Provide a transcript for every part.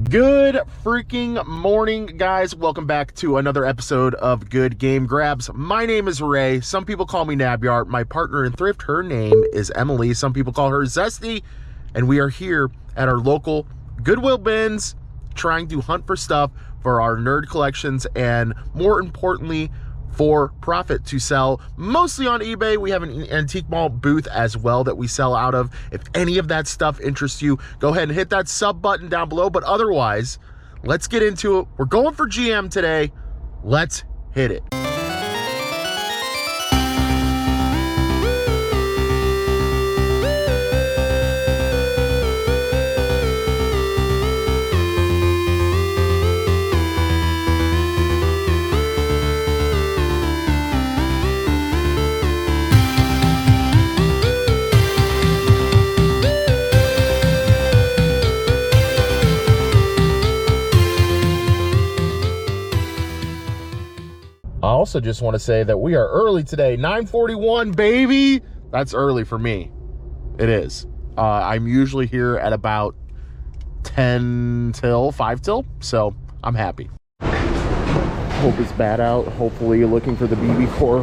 Good freaking morning, guys. Welcome back to another episode of Good Game Grabs. My name is Ray. Some people call me Nabyart. My partner in thrift, her name is Emily. Some people call her Zesty. And we are here at our local Goodwill bins trying to hunt for stuff for our nerd collections and, more importantly, for profit to sell mostly on eBay. We have an antique mall booth as well that we sell out of. If any of that stuff interests you, go ahead and hit that sub button down below. But otherwise, let's get into it. We're going for GM today. Let's hit it. I also just want to say that we are early today. 9:41, baby. That's early for me. It is. I'm usually here at about 5 till, so I'm happy. Hope is bad out. Hopefully you're looking for the BB Core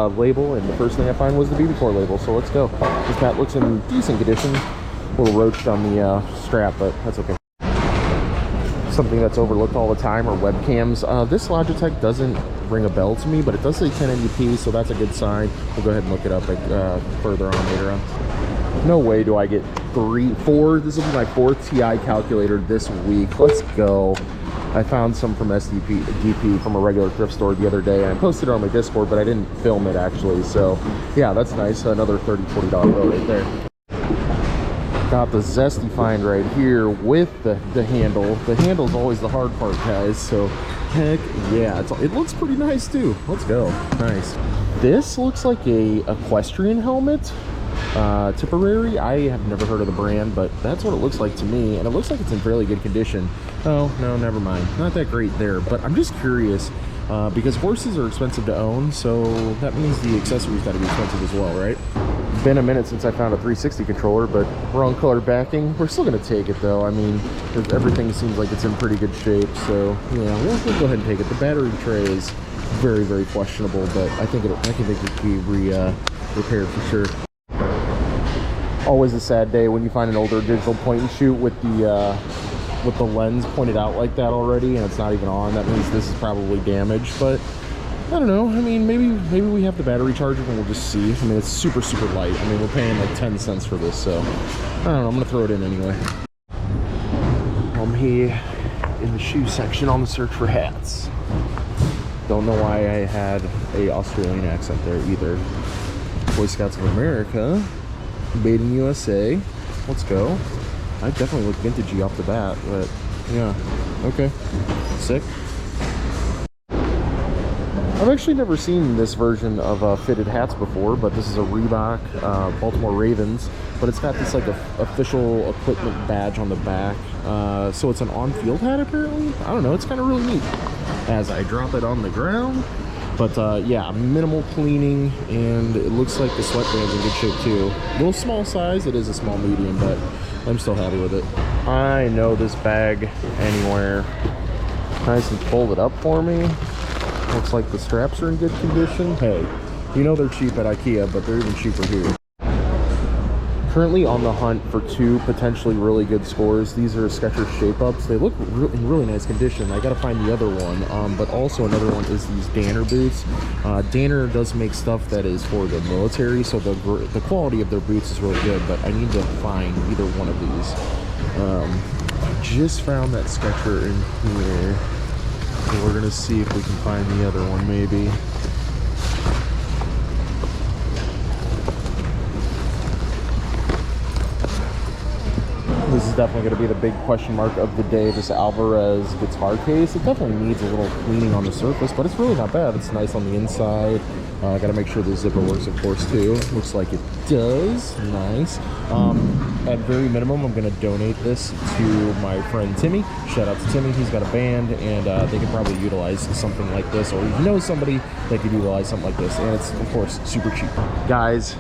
label, and the first thing I find was the BB Core label, so let's go. This bat looks in decent condition. A little roached on the strap, but that's okay. Something that's overlooked all the time are webcams. This Logitech doesn't ring a bell to me, but it does say 1080p, so that's a good sign. We'll go ahead and look it up further on later on. No way do I get 4. This will be my 4th TI calculator this week. Let's go. I found some from DP from a regular thrift store the other day, and I posted it on my Discord, but I didn't film it actually. So yeah, that's nice. Another $30-$40 bill right there. Got the Zesty find right here with the handle. The handle's always the hard part, guys, so heck yeah. It looks pretty nice too. Let's go. Nice. This looks like a equestrian helmet, Tipperary. I have never heard of the brand, but that's what it looks like to me, and it looks like it's in fairly good condition. Oh no, never mind, not that great there, but I'm just curious because horses are expensive to own, so that means the accessories got to be expensive as well, right? Been a minute since I found a 360 controller, but wrong color backing. We're still gonna take it though. I mean, everything seems like it's in pretty good shape, so yeah, we'll go ahead and take it. The battery tray is very, very questionable, but I think it could be repaired for sure. Always a sad day when you find an older digital point and shoot with the lens pointed out like that already, and it's not even on. That means this is probably damaged, but I don't know. I mean, maybe we have the battery charger and we'll just see. I mean, it's super, super light. I mean, we're paying like 10 cents for this, so I don't know. I'm gonna throw it in anyway. I'm here in the shoe section on the search for hats. Don't know why I had a Australian accent there either. Boy Scouts of America, made in USA. Let's go. I definitely look vintagey off the bat, but yeah, okay, sick. I've actually never seen this version of fitted hats before, but this is a Reebok Baltimore Ravens, but it's got this like official equipment badge on the back, so it's an on-field hat apparently. I don't know, it's kind of really neat. As I drop it on the ground, but yeah, minimal cleaning, and it looks like the sweatband's in good shape too. A little small size, it is a small medium, but I'm still happy with it. I know this bag anywhere. Nice and folded up for me. Looks like the straps are in good condition. Hey, you know they're cheap at IKEA, but they're even cheaper here. Currently on the hunt for 2 potentially really good scores. These are Skechers shape-ups. They look in really nice condition. I gotta find the other one, but also another one is these Danner boots. Danner does make stuff that is for the military, so the quality of their boots is really good, but I need to find either one of these. Just found that Skecher in here. So we're gonna see if we can find the other one, maybe. This is definitely going to be the big question mark of the day, this Alvarez guitar case. It definitely needs a little cleaning on the surface, but it's really not bad. It's nice on the inside. I got to make sure the zipper works, of course, too. Looks like it does. Nice. At very minimum, I'm going to donate this to my friend Timmy. Shout out to Timmy. He's got a band, and they could probably utilize something like this, or you know somebody that could utilize something like this, and it's, of course, super cheap. Guys,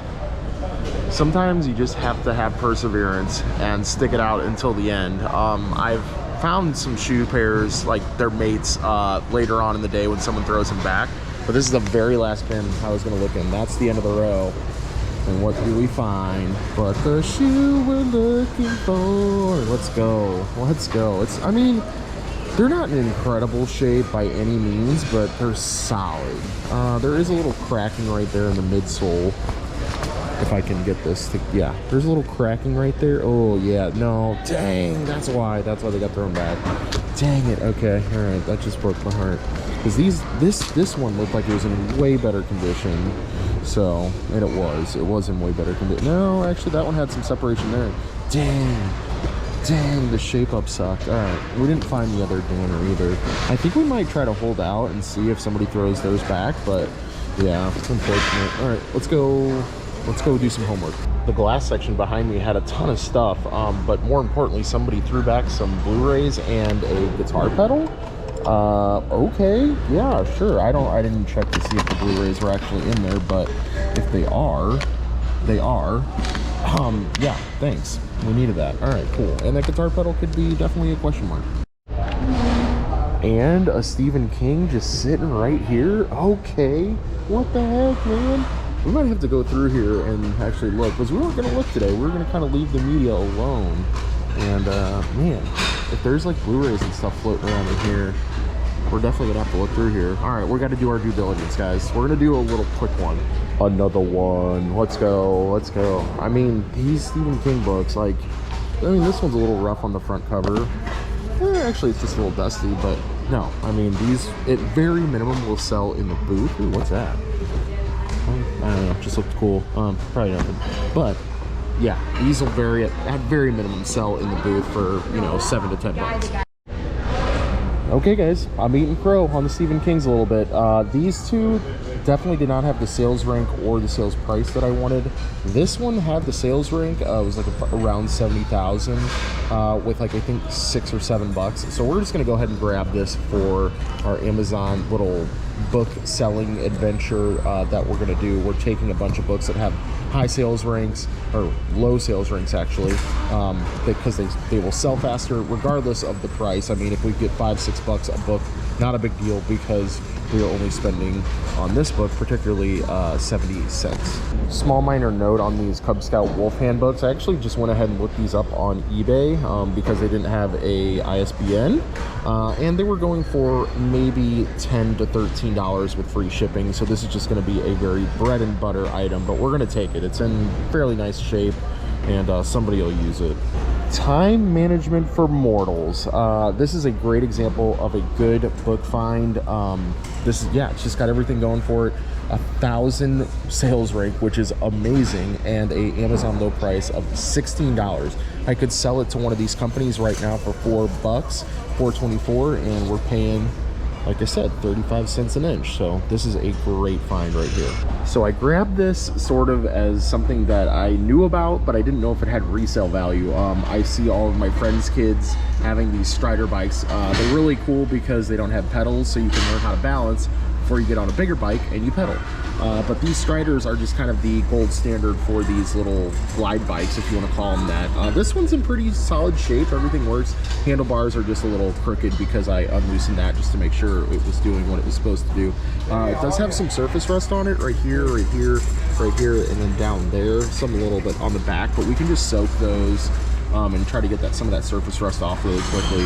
sometimes you just have to have perseverance and stick it out until the end. I've found some shoe pairs, like their mates, later on in the day when someone throws them back. But this is the very last bin I was gonna look in. That's the end of the row. And what do we find but the shoe we're looking for? Let's go. Let's go. It's, I mean, they're not in incredible shape by any means, but they're solid. There is a little cracking right there in the midsole. If I can get this to, yeah, there's a little cracking right there. Oh yeah, no, dang, that's why they got thrown back. Dang it. Okay, all right, that just broke my heart. Because this one looked like it was in way better condition. So, and it was in way better condition. No, actually that one had some separation there. Dang, the shape up sucked. All right, we didn't find the other Danner either. I think we might try to hold out and see if somebody throws theirs back, but yeah, it's unfortunate. All right, let's go do some homework. The glass section behind me had a ton of stuff, but more importantly, somebody threw back some Blu-rays and a guitar pedal. Okay, yeah, sure. I didn't check to see if the Blu-rays were actually in there, but if they are, they are. Yeah, thanks. We needed that. All right, cool. And that guitar pedal could be definitely a question mark. And a Stephen King just sitting right here. Okay, what the heck, man? We might have to go through here and actually look, because we weren't going to look today. We were going to kind of leave the media alone. And, man, if there's like Blu-rays and stuff floating around in here, we're definitely gonna have to look through here. All right, we got to do our due diligence, guys. We're gonna do a little quick one. Another one. Let's go. Let's go. I mean, these Stephen King books, like, I mean, this one's a little rough on the front cover. Actually, it's just a little dusty, but no. I mean, these, at very minimum, will sell in the booth. Ooh, what's that? I don't know. Just looked cool. Probably nothing. But yeah, these will at very minimum sell in the booth for, you know, $7 to $10. Okay, guys, I'm eating crow on the Stephen Kings a little bit. These two definitely did not have the sales rank or the sales price that I wanted. This one had the sales rank. It was like around 70,000 with like, I think $6 or $7. So we're just gonna go ahead and grab this for our Amazon little book selling adventure that we're gonna do. We're taking a bunch of books that have high sales ranks, or low sales ranks actually, because they will sell faster regardless of the price. I mean, if we get $5-6 a book, not a big deal, because we are only spending on this book particularly 70 cents. Small minor note on these Cub Scout Wolf Handbooks. I actually just went ahead and looked these up on eBay because they didn't have a ISBN, and they were going for maybe $10 to $13 with free shipping. So this is just going to be a very bread and butter item, but we're going to take it. It's in fairly nice shape, and somebody will use it. Time Management for Mortals. This is a great example of a good book find. This is, yeah, it's just got everything going for it. 1,000 sales rank, which is amazing, and a Amazon low price of $16. I could sell it to one of these companies right now for $4, $4.24, and we're paying, like I said, 35 cents an inch. So this is a great find right here. So I grabbed this sort of as something that I knew about, but I didn't know if it had resale value. I see all of my friends' kids having these Strider bikes. They're really cool because they don't have pedals, so you can learn how to balance before you get on a bigger bike and you pedal. But these Striders are just kind of the gold standard for these little glide bikes, if you want to call them that. This one's in pretty solid shape. Everything works. Handlebars are just a little crooked because I unloosened that just to make sure it was doing what it was supposed to do. It does have some surface rust on it right here, right here, right here, and then down there, some a little bit on the back, but we can just soak those and try to get some of that surface rust off really quickly.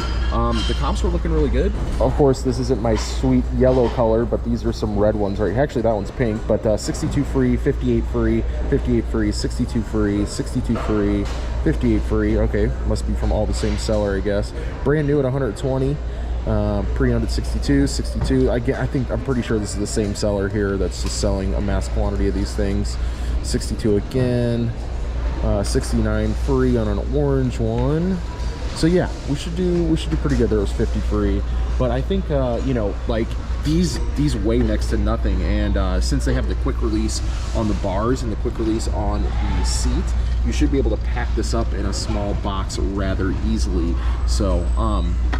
The comps were looking really good. Of course, this isn't my sweet yellow color, but these are some red ones right here. Actually, that one's pink, but 62 free, 58 free, 58 free, 62 free, 62 free, 58 free. Okay, must be from all the same seller, I guess. Brand new at 120. Pre-owned at 62. I'm pretty sure this is the same seller here that's just selling a mass quantity of these things. 62 again. 69 free on an orange one. So yeah, we should do pretty good. There was 50 free, but I think you know, like these weigh next to nothing, and since they have the quick release on the bars and the quick release on the seat, you should be able to pack this up in a small box rather easily. So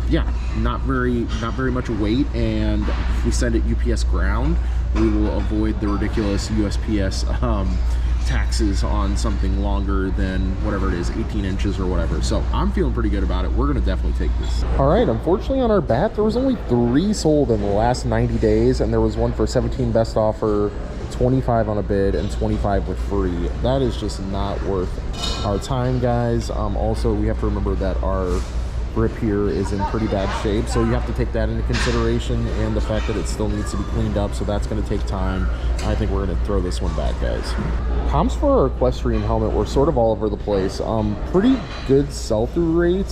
yeah, not very much weight, and if we send it UPS ground, we will avoid the ridiculous USPS taxes on something longer than whatever it is, 18 inches or whatever. So I'm feeling pretty good about it. We're gonna definitely take this. All right, unfortunately on our bat, there was only 3 sold in the last 90 days, and there was one for 17 best offer, 25 on a bid, and 25 with free. That is just not worth our time, guys. Also, we have to remember that our grip here is in pretty bad shape, so you have to take that into consideration, and the fact that it still needs to be cleaned up, so that's going to take time. I think we're going to throw this one back, guys. Comps for our equestrian helmet were sort of all over the place. Pretty good sell-through rate.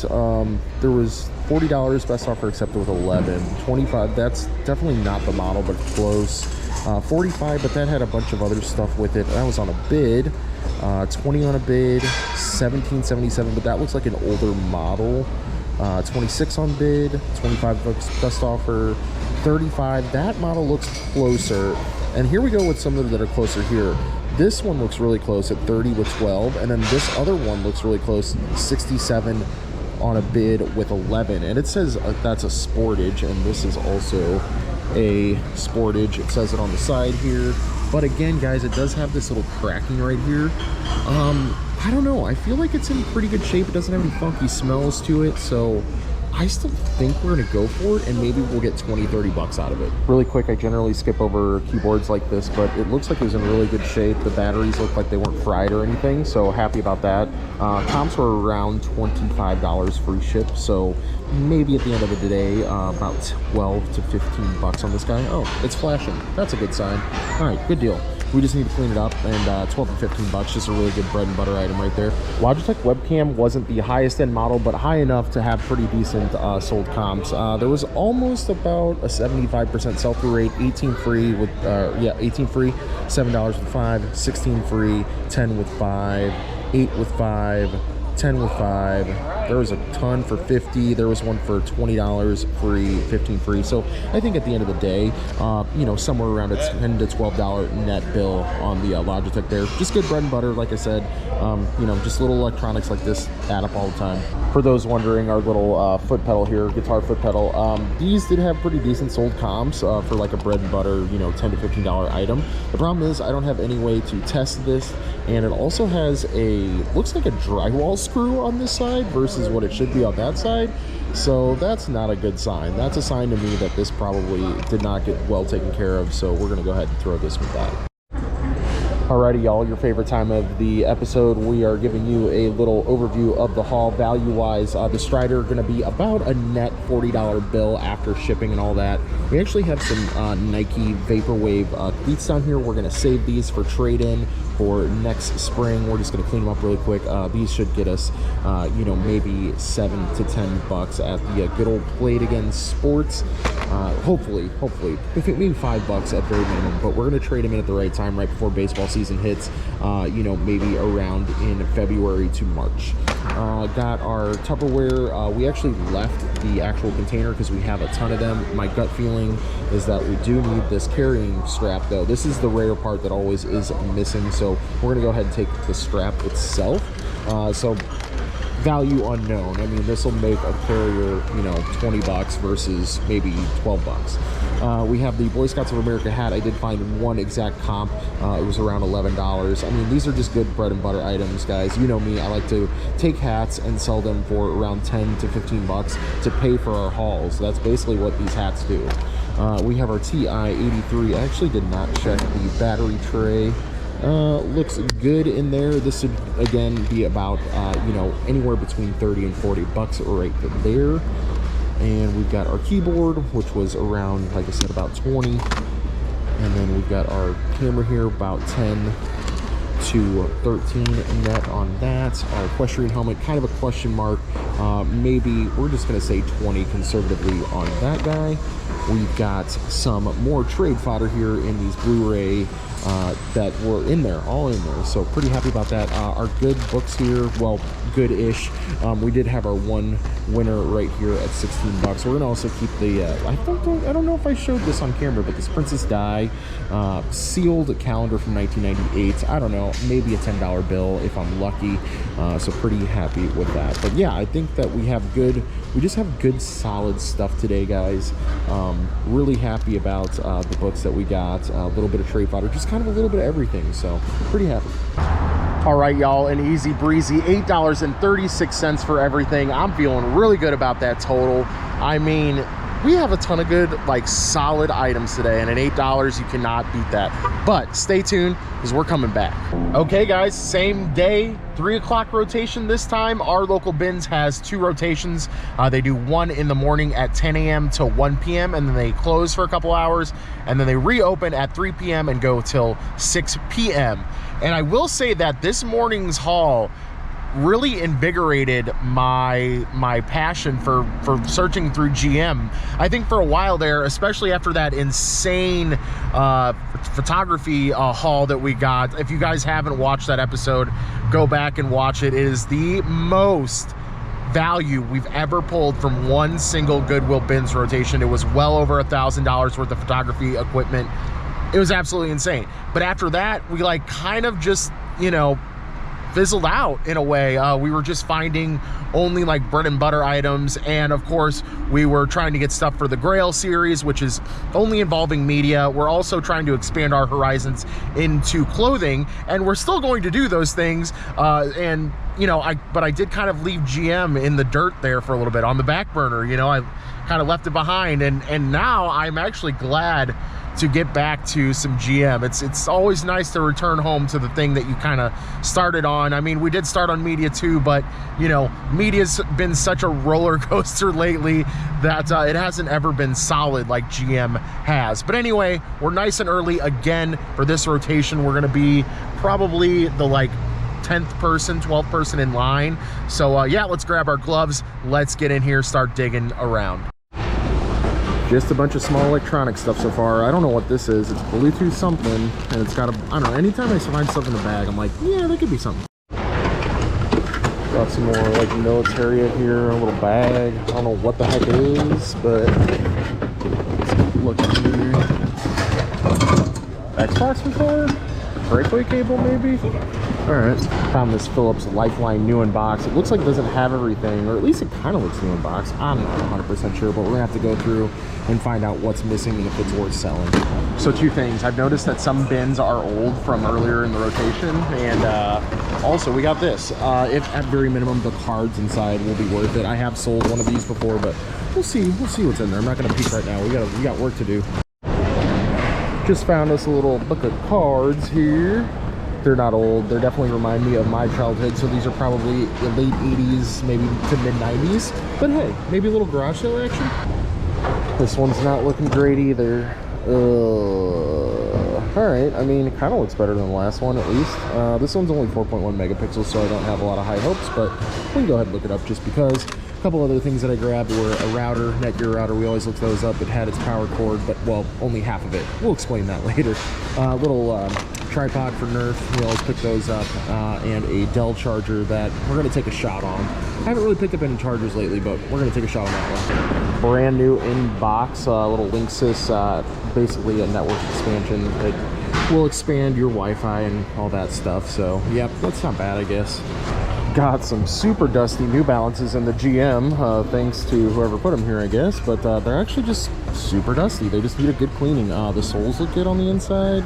There was $40 best offer accepted with 11. 25, that's definitely not the model, but close. 45, but that had a bunch of other stuff with it. That was on a bid. 20 on a bid. 1777, but that looks like an older model. 26 on bid. 25 best offer. 35, that model looks closer. And here we go with some of them that are closer here. This one looks really close at 30 with 12, and then this other one looks really close, 67 on a bid with 11. And it says that's a Sportage, and this is also a Sportage. It says it on the side here, but again, guys, it does have this little cracking right here. I don't know, I feel like it's in pretty good shape. It doesn't have any funky smells to it, so I still think we're gonna go for it, and maybe we'll get 20-30 bucks out of it. Really quick, I generally skip over keyboards like this, but it looks like it was in really good shape. The batteries look like they weren't fried or anything, so happy about that. Comps were around $25 free ship, so maybe at the end of the day, about 12 to 15 bucks on this guy. Oh, it's flashing. That's a good sign. All right, good deal. We just need to clean it up, and 12 to 15 bucks, just a really good bread and butter item right there. Logitech webcam wasn't the highest end model, but high enough to have pretty decent sold comps. There was almost about a 75% sell-through rate, 18 free with, 18 free, $7 with 5, 16 free, 10 with 5, 8 with 5, 10 with 5. There was a ton for 50. There was one for $20 free, 15 free. So I think at the end of the day, you know, somewhere around a $10 to $12 net bill on the Logitech there. Just good bread and butter, like I said. You know, just little electronics like this add up all the time. For those wondering, our little foot pedal here, guitar foot pedal, these did have pretty decent sold comps for like a bread and butter, you know, $10 to $15 item. The problem is I don't have any way to test this, and it also has a, looks like a drywall screw on this side versus what it should be on that side. So that's not a good sign. That's a sign to me that this probably did not get well taken care of, so we're gonna go ahead and throw this with that. Alrighty, y'all, your favorite time of the episode. We are giving you a little overview of the haul value-wise. The Strider going to be about a net $40 bill after shipping and all that. We actually have some Nike Vaporwave cleats down here. We're going to save these for trade-in for next spring. We're just going to clean them up really quick. These should get us, you know, maybe 7 to 10 bucks at the good old Play It Again Sports. Hopefully, maybe 5 bucks at very minimum, but we're going to trade them in at the right time, right before baseball season hits, you know, maybe around in February to March. Got our Tupperware. We actually left the actual container because we have a ton of them. My gut feeling is that we do need this carrying strap, though. This is the rare part that always is missing, so we're going to go ahead and take the strap itself. So value unknown. I mean, this will make a carrier, you know, 20 bucks versus maybe 12 bucks. We have the Boy Scouts of America hat. I did find one exact comp. It was around $11. I mean, these are just good bread and butter items, guys. You know me, I like to take hats and sell them for around 10 to 15 bucks to pay for our hauls. That's basically what these hats do. We have our TI-83. I actually did not check the battery tray. Looks good in there. This would again be about you know, anywhere between 30 and 40 bucks right there. And we've got our keyboard, which was around, like I said, about 20. And then we've got our camera here, about 10 to 13 net on that. Our equestrian helmet, kind of a question mark. Maybe we're just going to say 20 conservatively on that guy. We've got some more trade fodder here in these Blu-ray that were in there, all in there. So pretty happy about that. Our good books here, well, good-ish. We did have our one winner right here at 16 bucks. We're gonna also keep the I don't know if I showed this on camera, but this Princess Di sealed calendar from 1998. I don't know, maybe a $10 bill if I'm lucky. So pretty happy with that. But yeah, I think that but we just have good solid stuff today, guys. Really happy about the books that we got, a little bit of trade fodder, just kind of a little bit of everything, so pretty happy. All right, y'all, an easy breezy $8.36 for everything. I'm feeling really good about that total. I mean, we have a ton of good, like, solid items today, and at $8 you cannot beat that. But stay tuned, because we're coming back. Okay, guys, same day, 3 o'clock rotation this time. Our local BINS has 2 rotations. They do one in the morning at 10 a.m. to 1 p.m. and then they close for a couple hours, and then they reopen at 3 p.m. and go till 6 p.m. And I will say that this morning's haul really invigorated my passion for searching through GM. I think for a while there, especially after that insane photography haul that we got. If you guys haven't watched that episode, go back and watch it. It is the most value we've ever pulled from one single Goodwill BINS rotation. It was well over $1,000 worth of photography equipment. It was absolutely insane. But after that, we like kind of just, you know, fizzled out in a way. We were just finding only like bread and butter items, and of course we were trying to get stuff for the Grail series, which is only involving media. We're also trying to expand our horizons into clothing, and we're still going to do those things, and you know, but I did kind of leave GM in the dirt there for a little bit on the back burner. You know, I kind of left it behind, and now I'm actually glad to get back to some GM. It's always nice to return home to the thing that you kind of started on. I mean, we did start on media too, but you know, media's been such a roller coaster lately that it hasn't ever been solid like GM has. But anyway, we're nice and early again for this rotation. We're gonna be probably the like 10th person, 12th person in line. So yeah, let's grab our gloves, let's get in here, start digging around. Just a bunch of small electronic stuff so far. I don't know what this is. It's Bluetooth something, and it's got a, I don't know, anytime I find stuff in the bag, I'm like, yeah, that could be something. Got some more like military here, a little bag. I don't know what the heck it is, but let's look here. Xbox controller? Breakaway cable maybe? Alright. Found this Philips Lifeline new in box. It looks like it doesn't have everything, or at least it kind of looks new in box. I'm not 100% sure, but we're gonna have to go through and find out what's missing and if it's worth selling. So 2 things. I've noticed that some bins are old from earlier in the rotation, and also we got this. If at very minimum the cards inside will be worth it. I have sold one of these before, but we'll see what's in there. I'm not gonna peek right now. We got work to do. Just found us a little book of cards here. They're not old. They definitely remind me of my childhood, so these are probably the late 80s, maybe to mid 90s. But hey, maybe a little garage sale action. This one's not looking great either. Alright, I mean, it kind of looks better than the last one at least. This one's only 4.1 megapixels, so I don't have a lot of high hopes, but we can go ahead and look it up just because. A couple other things that I grabbed were a router, Netgear router. We always look those up. It had its power cord, but, well, only half of it. We'll explain that later. Little tripod for Nerf. We always pick those up. And a Dell charger that we're going to take a shot on. I haven't really picked up any chargers lately, but we're going to take a shot on that one. Brand new in box, little Linksys, basically a network expansion. It will expand your Wi-Fi and all that stuff. So, yep, that's not bad, I guess. Got some super dusty New Balances in the GM, thanks to whoever put them here, I guess, but they're actually just super dusty. They just need a good cleaning. The soles look good on the inside,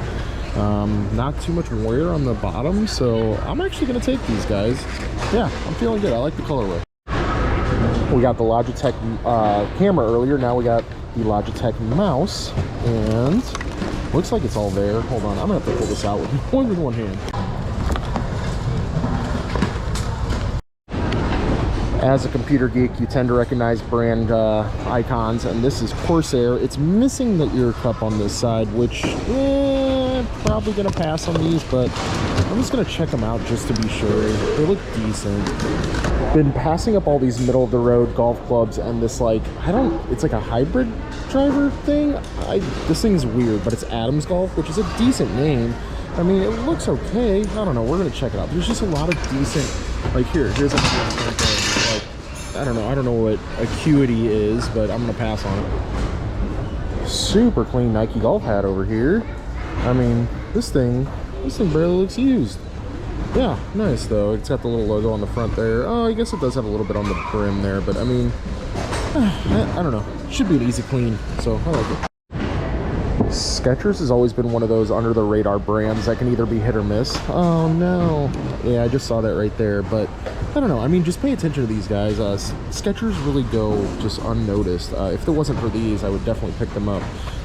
not too much wear on the bottom, so I'm actually going to take these guys. Yeah, I'm feeling good. I like the colorway. We got the Logitech camera earlier, now we got the Logitech mouse, and looks like it's all there. Hold on, I'm going to have to pull this out with only with one hand. As a computer geek, you tend to recognize brand icons, and this is Corsair. It's missing the ear cup on this side, which probably gonna pass on these, but I'm just gonna check them out just to be sure. They look decent. Been passing up all these middle of the road golf clubs, and this like, it's like a hybrid driver thing. This thing's weird, but it's Adams Golf, which is a decent name. I mean, it looks okay. I don't know, we're gonna check it out. There's just a lot of decent, like here's a like, I don't know what Acuity is, but I'm gonna pass on it. Super clean Nike golf hat over here. I mean, this thing barely looks used. Yeah, nice though. It's got the little logo on the front there. Oh, I guess it does have a little bit on the brim there, but I mean, I don't know. Should be an easy clean, so I like it. Skechers has always been one of those under the radar brands that can either be hit or miss. Oh no. Yeah, I just saw that right there, but I don't know. I mean, just pay attention to these guys. Skechers really go just unnoticed. If it wasn't for these, I would definitely pick them up.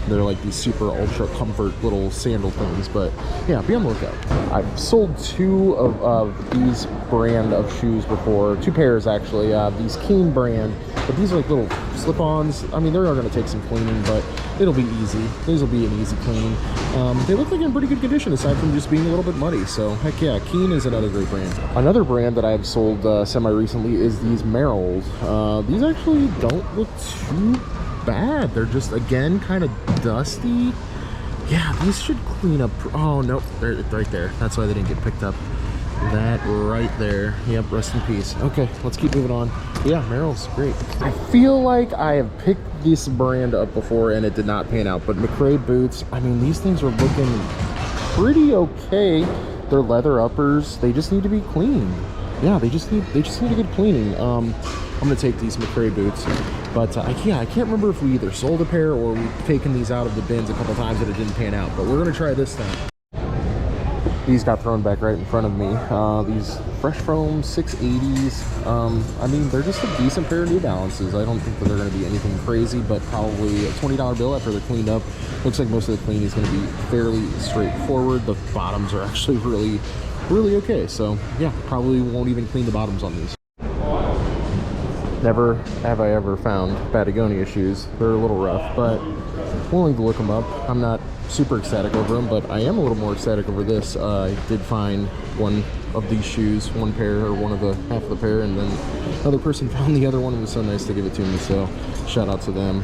They're like these super ultra comfort little sandal things, but yeah, be on the lookout. I've sold 2 of these brand of shoes before, 2 pairs actually, these Keen brand, but these are like little slip-ons. I mean, they are going to take some cleaning, but it'll be easy. These will be an easy clean. They look like in pretty good condition aside from just being a little bit muddy, so heck yeah, Keen is another great brand. Another brand that I've sold semi-recently is these Merrells. These actually don't look too bad. They're just, again, kind of dusty. Yeah, these should clean up. Oh no, they're right there. That's why they didn't get picked up. That right there. Yep, rest in peace. Okay, let's keep moving on. Yeah, Merrell's great. I feel like I have picked this brand up before and it did not pan out, but McRae boots, I mean, these things are looking pretty okay. They're leather uppers. They just need to be cleaned. Yeah, they just need a good cleaning. I'm gonna take these McRae boots, but I can't remember if we either sold a pair or we've taken these out of the bins a couple times and it didn't pan out, but we're gonna try this time. These got thrown back right in front of me. These Fresh Foam 680s. I mean, they're just a decent pair of New Balances. I don't think that they're going to be anything crazy, but probably a $20 bill after they're cleaned up. Looks like most of the cleaning is going to be fairly straightforward. The bottoms are actually really okay. So yeah, probably won't even clean the bottoms on these. Never have I ever found Patagonia shoes. They're a little rough, but willing to look them up. I'm not super ecstatic over them, but I am a little more ecstatic over this. I did find one of these shoes, one pair, or one of the half of the pair, and then another person found the other one and was so nice to give it to me, so shout out to them.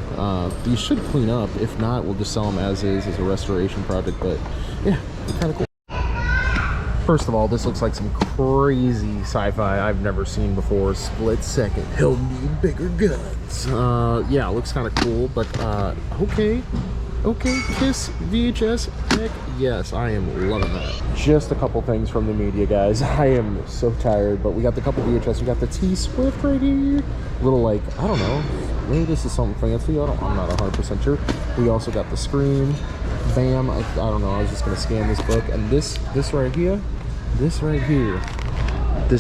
These should clean up. If not, we'll just sell them as is as a restoration project, but yeah, they're kind of cool. First of all, this looks like some crazy sci-fi I've never seen before. Split second, he'll need bigger guns. Yeah, it looks kind of cool, but okay, Kiss VHS, heck yes, I am loving that. Just a couple things from the media, guys. I am so tired, but we got the couple VHS. We got the T-Swift right here. Little, like, I don't know, maybe this is something fancy. I'm not 100% sure. We also got the Scream, Bam. I don't know, I was just gonna scan this book, and this right here, this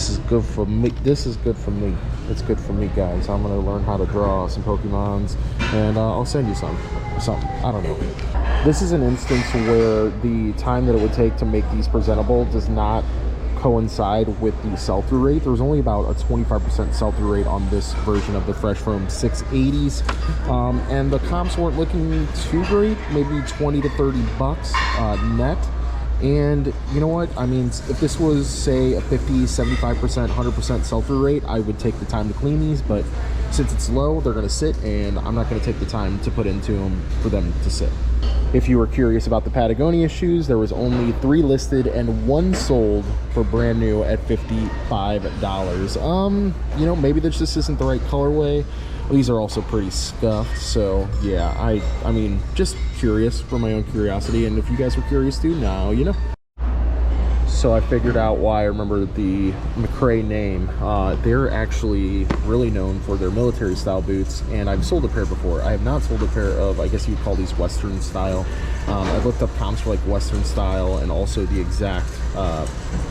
is good for me. This is good for me. It's good for me, guys. I'm gonna learn how to draw some Pokemons, and I'll send you some. I don't know. This is an instance where the time that it would take to make these presentable does not coincide with the sell-through rate. There was only about a 25% sell-through rate on this version of the Fresh Foam 680s, and the comps weren't looking too great. Maybe 20 to 30 bucks net. And you know what, I mean, if this was, say, a 50, 75%, 100% sell-through rate, I would take the time to clean these, but since it's low, they're going to sit, and I'm not going to take the time to put into them for them to sit. If you were curious about the Patagonia shoes, there was only 3 listed and 1 sold for brand new at $55. You know, maybe this just isn't the right colorway. These are also pretty scuffed, so yeah, I mean, just curious for my own curiosity, and if you guys were curious too, now you know. So I figured out why I remember the McRae name. They're actually really known for their military style boots, and I've sold a pair before. I have not sold a pair of, I guess you'd call these Western style. I looked up comps for like Western style and also the exact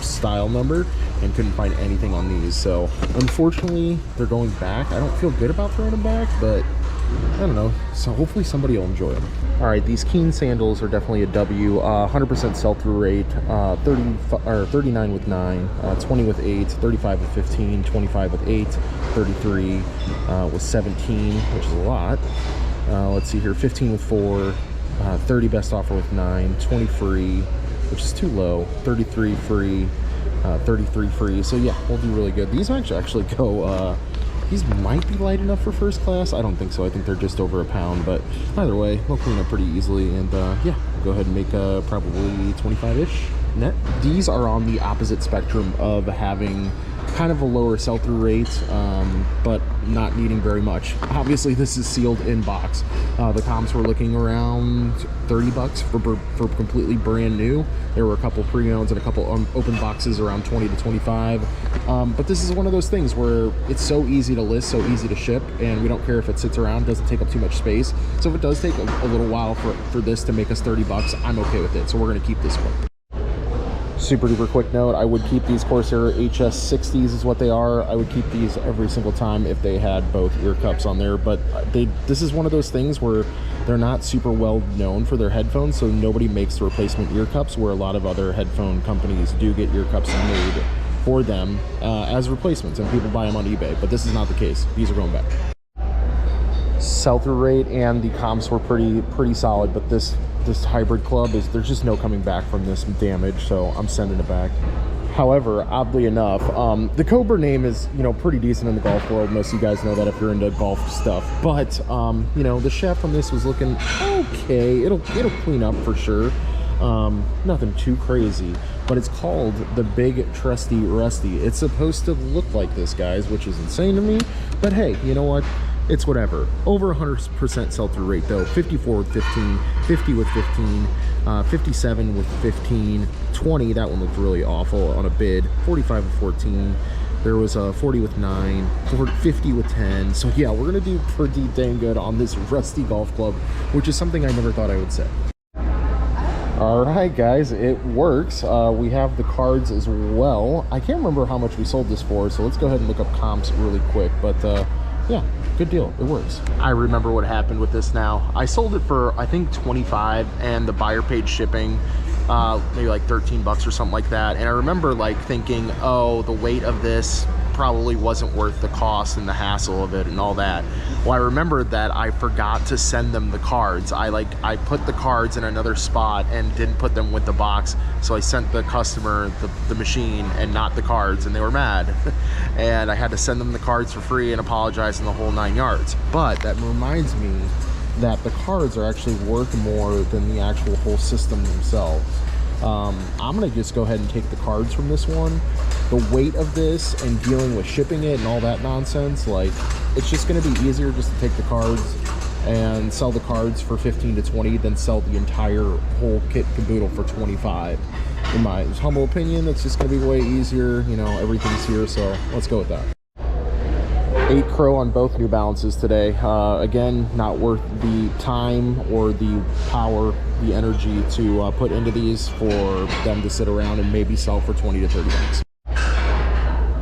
style number, and couldn't find anything on these. So unfortunately, they're going back. I don't feel good about throwing them back, but I don't know. So hopefully somebody will enjoy them. All right, these Keen sandals are definitely a W. 100% sell-through rate. 39 with 9, 20 with 8, 35 with 15, 25 with 8, 33 with 17, which is a lot. Let's see here, 15 with 4, 30 best offer with 9, 20 free, which is too low, 33 free, 33 free. So yeah, we'll do really good. These might actually go, these might be light enough for first class. I don't think so. I think they're just over a pound, but either way, they'll clean up pretty easily. And yeah, go ahead and make probably 25-ish net. These are on the opposite spectrum of having kind of a lower sell-through rate, but not needing very much. Obviously, this is sealed in box. The comps were looking around 30 bucks for completely brand new. There were a couple pre-owns and a couple open boxes around 20 to 25. But this is one of those things where it's so easy to list, so easy to ship, and we don't care if it sits around, doesn't take up too much space. So if it does take a little while for this to make us 30 bucks, I'm okay with it. So we're gonna keep this one. Super duper quick note, I would keep these Corsair HS60s is what they are. I would keep these every single time if they had both ear cups on there, but this is one of those things where they're not super well known for their headphones, so nobody makes the replacement ear cups, where a lot of other headphone companies do get ear cups made for them as replacements, and people buy them on eBay, but this is not the case. These are going back. Sell-through rate and the comps were pretty solid, but this hybrid club there's just no coming back from this damage, so I'm sending it back. However, oddly enough, the Cobra name is, you know, pretty decent in the golf world. Most of you guys know that if you're into golf stuff, but you know, the shaft on this was looking okay. It'll clean up for sure. Nothing too crazy, but it's called the Big Trusty Rusty. It's supposed to look like this, guys, which is insane to me, but hey, you know what? It's whatever. Over 100% sell-through rate though. 54 with 15, 50 with 15, 57 with 15, 20, that one looked really awful on a bid, 45 with 14. There was a 40 with 9, 50 with 10. So yeah, we're gonna do pretty dang good on this rusty golf club, which is something I never thought I would say. All right, guys, it works. We have the cards as well. I can't remember how much we sold this for, so let's go ahead and look up comps really quick, but yeah, good deal. It works. I remember what happened with this now. I sold it for, I think, 25, and the buyer paid shipping, maybe like 13 bucks or something like that. And I remember like thinking, oh, the weight of this probably wasn't worth the cost and the hassle of it and all that. Well, I remembered that I forgot to send them the cards. I put the cards in another spot and didn't put them with the box, so I sent the customer the machine and not the cards, and they were mad. And I had to send them the cards for free and apologize in the whole 9 yards. But that reminds me that the cards are actually worth more than the actual whole system themselves. I'm gonna just go ahead and take the cards from this one. The weight of this and dealing with shipping it and all that nonsense, like, it's just gonna be easier just to take the cards and sell the cards for 15 to 20 than sell the entire whole kit caboodle for 25. In my humble opinion, it's just gonna be way easier. You know, everything's here, so let's go with that. 8 Crow on both New Balances today. Again, not worth the time or the power, the energy to put into these for them to sit around and maybe sell for 20 to 30 bucks.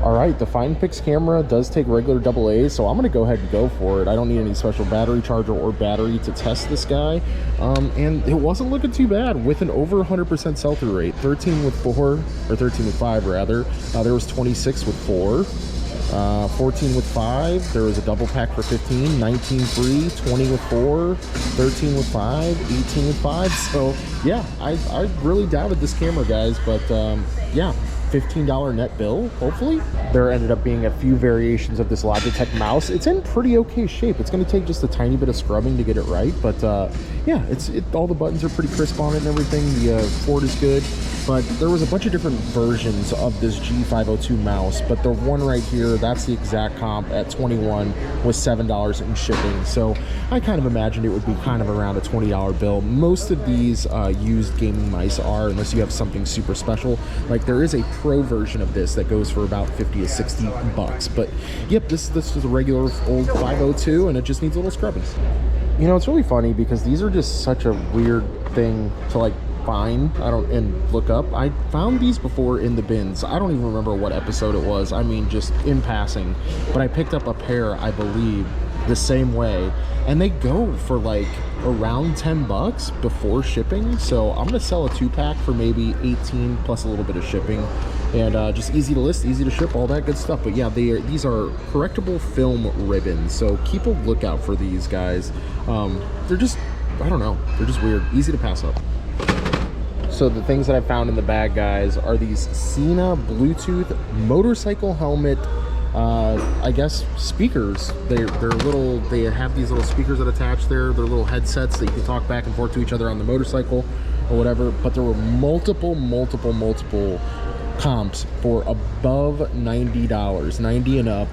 All right, the Find Pix camera does take regular AA, so I'm gonna go ahead and go for it. I don't need any special battery charger or battery to test this guy. And it wasn't looking too bad with an over 100% sell-through rate. 13 with 4, or 13 with 5 rather. There was 26 with 4. 14 with 5, there was a double pack for 15, 19 free, 20 with 4, 13 with 5, 18 with 5. So yeah, I really doubted this camera, guys, but yeah, $15 net bill, hopefully. There ended up being a few variations of this Logitech mouse. It's in pretty okay shape. It's going to take just a tiny bit of scrubbing to get it right, but yeah, all the buttons are pretty crisp on it and everything. The port is good, but there was a bunch of different versions of this G502 mouse, but the one right here, that's the exact comp at 21 with $7 in shipping. So I kind of imagined it would be kind of around a $20 bill. Most of these used gaming mice are, unless you have something super special. Like, there is a pro version of this that goes for about 50 to 60 bucks, but yep, this is a regular old 502, and it just needs a little scrubbing. You know, it's really funny because these are just such a weird thing to like find and look up. I found these before in the bins. I don't even remember what episode it was. I mean, just in passing, but I picked up a pair, I believe, the same way, and they go for like around 10 bucks before shipping. So I'm gonna sell a 2-pack for maybe 18 plus a little bit of shipping, and just easy to list, easy to ship, all that good stuff. But yeah, these are correctable film ribbons, so keep a lookout for these guys. They're just, I don't know, they're just weird, easy to pass up. So the things that I found in the bag, guys, are these Sena Bluetooth motorcycle helmet, I guess, speakers. They're little, they have these little speakers that attach there. They're little headsets that you can talk back and forth to each other on the motorcycle or whatever. But there were multiple comps for above $90, 90 and up.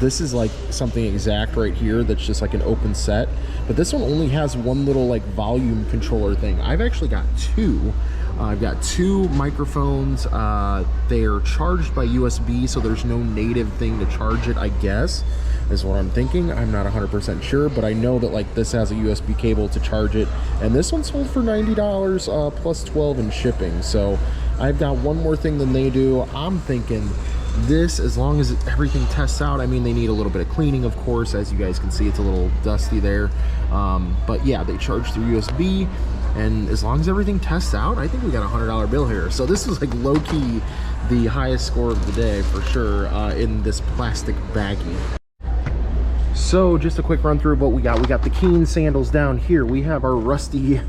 This is like something exact right here that's just like an open set, but this one only has one little like volume controller thing. I've actually got two. I've got two microphones. They are charged by USB, so there's no native thing to charge it, I guess, is what I'm thinking. I'm not 100% sure, but I know that like this has a USB cable to charge it, and this one sold for $90 plus 12 in shipping. So I've got one more thing than they do. I'm thinking this, as long as everything tests out, I mean, they need a little bit of cleaning, of course. As you guys can see, it's a little dusty there. But yeah, they charge through USB, and as long as everything tests out, I think we got a $100 bill here. So this was like low-key the highest score of the day for sure, in this plastic baggie. So just a quick run through of what we got. We got the Keen sandals down here. We have our rusty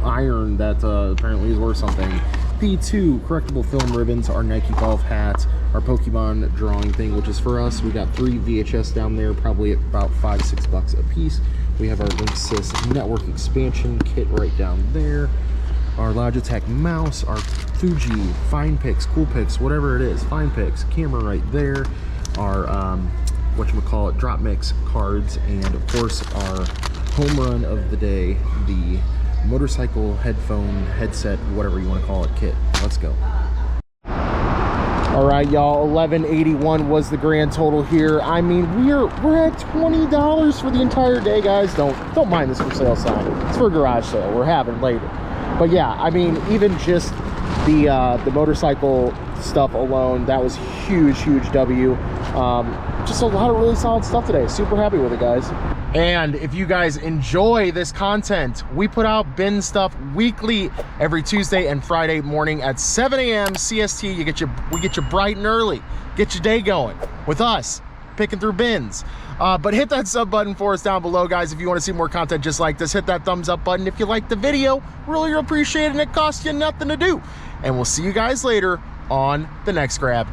iron that apparently is worth something. The two correctable film ribbons, our Nike golf hats, our Pokemon drawing thing, which is for us. We got 3 VHS down there, probably about $5-6 a piece. We have our Linksys network expansion kit right down there. Our Logitech mouse, our Fuji Fine Picks, Cool Picks, whatever it is, Fine Picks camera right there. Our whatchamacallit, drop mix cards, and of course our home run of the day, the motorcycle headphone headset, whatever you want to call it, kit. Let's go. All right, y'all, $11.81 was the grand total here. I mean, we're at $20 for the entire day, guys. Don't mind this for sale sign. It's for a garage sale. We're having later. But yeah, I mean, even just the motorcycle stuff alone, that was huge W. Just a lot of really solid stuff today. Super happy with it, guys. And if you guys enjoy this content, we put out BINS stuff weekly every Tuesday and Friday morning at 7 a.m. CST. We get you bright and early, get your day going with us picking through BINS. But hit that sub button for us down below, guys. If you want to see more content just like this, hit that thumbs up button. If you like the video, really appreciate it, and it costs you nothing to do. And we'll see you guys later on the next grab.